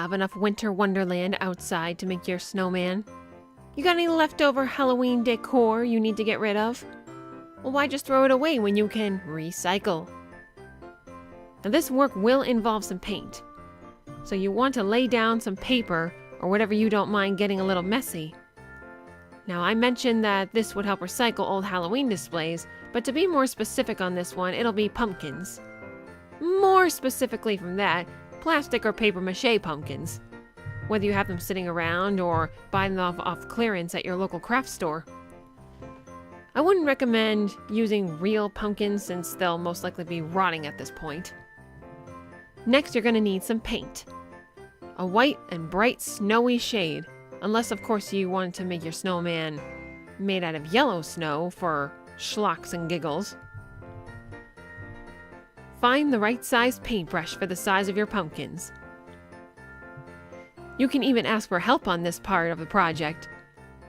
have enough winter wonderland outside to make your snowman? You got any leftover Halloween decor you need to get rid of? Well, why just throw it away when you can recycle? Now, this work will involve some paint, so you want to lay down some paper or whatever you don't mind getting a little messy. Now, I mentioned that this would help recycle old Halloween displays, but to be more specific on this one, it'll be pumpkins. More specifically from that, plastic or paper mache pumpkins, whether you have them sitting around or buy them off clearance at your local craft store. I wouldn't recommend using real pumpkins since they'll most likely be rotting at this point. Next, you're going to need some paint. A white and bright snowy shade, unless of course you want to make your snowman made out of yellow snow for schlocks and giggles. Find the right size paintbrush for the size of your pumpkins. You can even ask for help on this part of the project.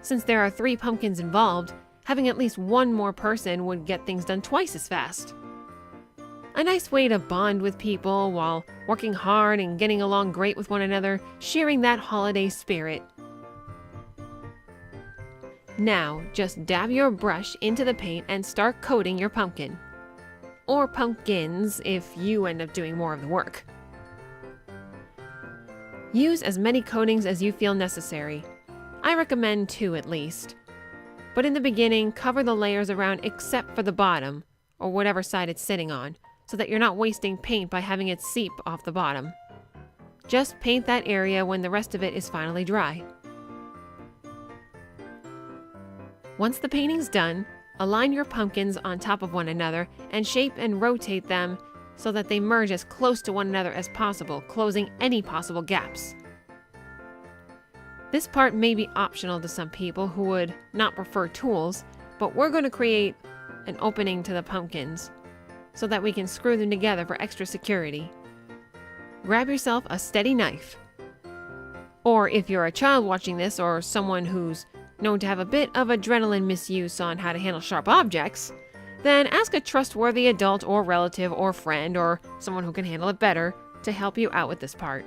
Since there are 3 pumpkins involved, having at least one more person would get things done twice as fast. A nice way to bond with people while working hard and getting along great with one another, sharing that holiday spirit. Now, just dab your brush into the paint and start coating your pumpkin. Or pumpkins if you end up doing more of the work. Use as many coatings as you feel necessary. I recommend 2 at least. But in the beginning, cover the layers around except for the bottom, or whatever side it's sitting on, so that you're not wasting paint by having it seep off the bottom. Just paint that area when the rest of it is finally dry. Once the painting's done, align your pumpkins on top of one another and shape and rotate them so that they merge as close to one another as possible, closing any possible gaps. This part may be optional to some people who would not prefer tools, but we're going to create an opening to the pumpkins so that we can screw them together for extra security. Grab yourself a steady knife. Or if you're a child watching this or someone who's known to have a bit of adrenaline misuse on how to handle sharp objects, then ask a trustworthy adult or relative or friend or someone who can handle it better to help you out with this part.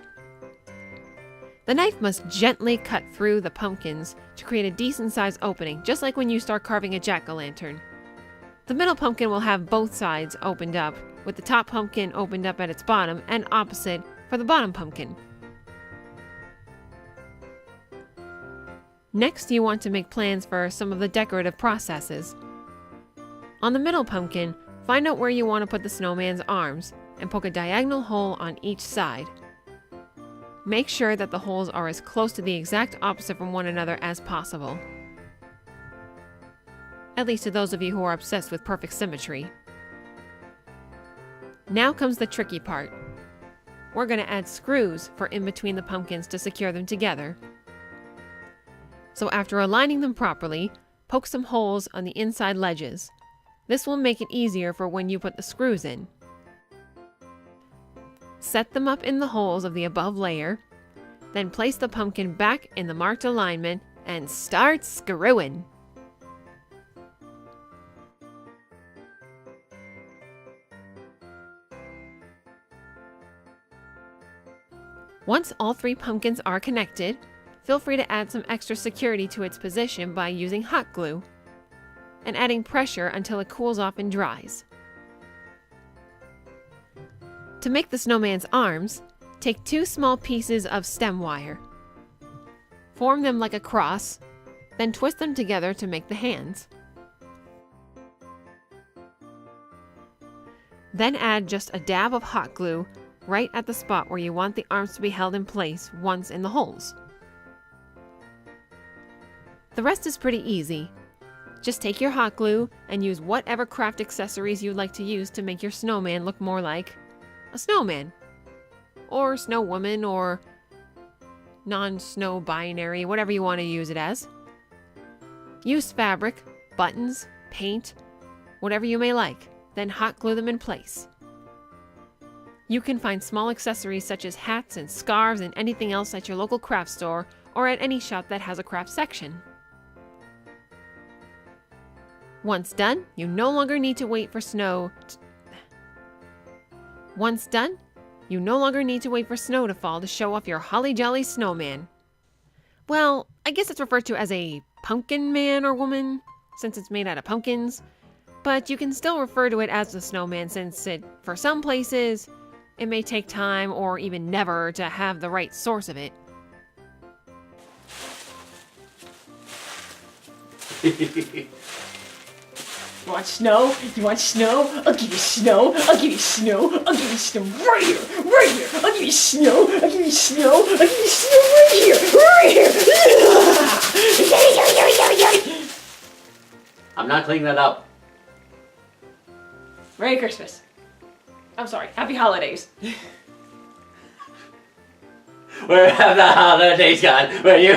The knife must gently cut through the pumpkins to create a decent sized opening, just like when you start carving a jack-o'-lantern. The middle pumpkin will have both sides opened up, with the top pumpkin opened up at its bottom and opposite for the bottom pumpkin. Next, you want to make plans for some of the decorative processes. On the middle pumpkin, find out where you want to put the snowman's arms and poke a diagonal hole on each side. Make sure that the holes are as close to the exact opposite from one another as possible. At least to those of you who are obsessed with perfect symmetry. Now comes the tricky part. We're going to add screws for in between the pumpkins to secure them together. So after aligning them properly, poke some holes on the inside ledges. This will make it easier for when you put the screws in. Set them up in the holes of the above layer, then place the pumpkin back in the marked alignment and start screwing. Once all 3 pumpkins are connected, feel free to add some extra security to its position by using hot glue and adding pressure until it cools off and dries. To make the snowman's arms, take 2 small pieces of stem wire. Form them like a cross, then twist them together to make the hands. Then add just a dab of hot glue right at the spot where you want the arms to be held in place once in the holes. The rest is pretty easy. Just take your hot glue and use whatever craft accessories you'd like to use to make your snowman look more like a snowman, or snow woman, or non-snow binary, whatever you want to use it as. Use fabric, buttons, paint, whatever you may like, then hot glue them in place. You can find small accessories such as hats and scarves and anything else at your local craft store or at any shop that has a craft section. Once done, you no longer need to wait for snow. Once done, You no longer need to wait for snow to fall to show off your holly jolly snowman. Well, I guess it's referred to as a pumpkin man or woman, since it's made out of pumpkins. But you can still refer to it as the snowman since for some places, it may take time or even never to have the right source of it. You want snow? You want snow? I'll give you snow. I'll give you snow. I'll give you snow right here. Right here. I'll give you snow. I'll give you snow. I'll give you snow right here. Right here. I'm not cleaning that up. Merry Christmas. I'm sorry. Happy holidays. Where have the holidays gone? Where you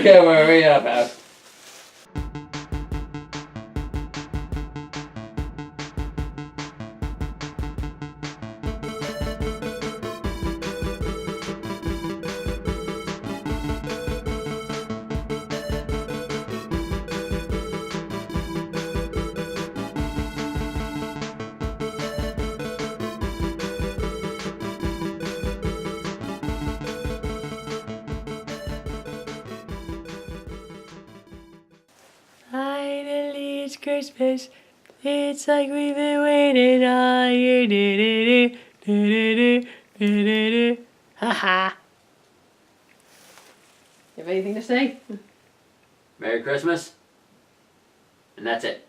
can't worry about. Finally, it's Christmas. It's like we've been waiting all year. Ha. You have anything to say? Merry Christmas. And that's it.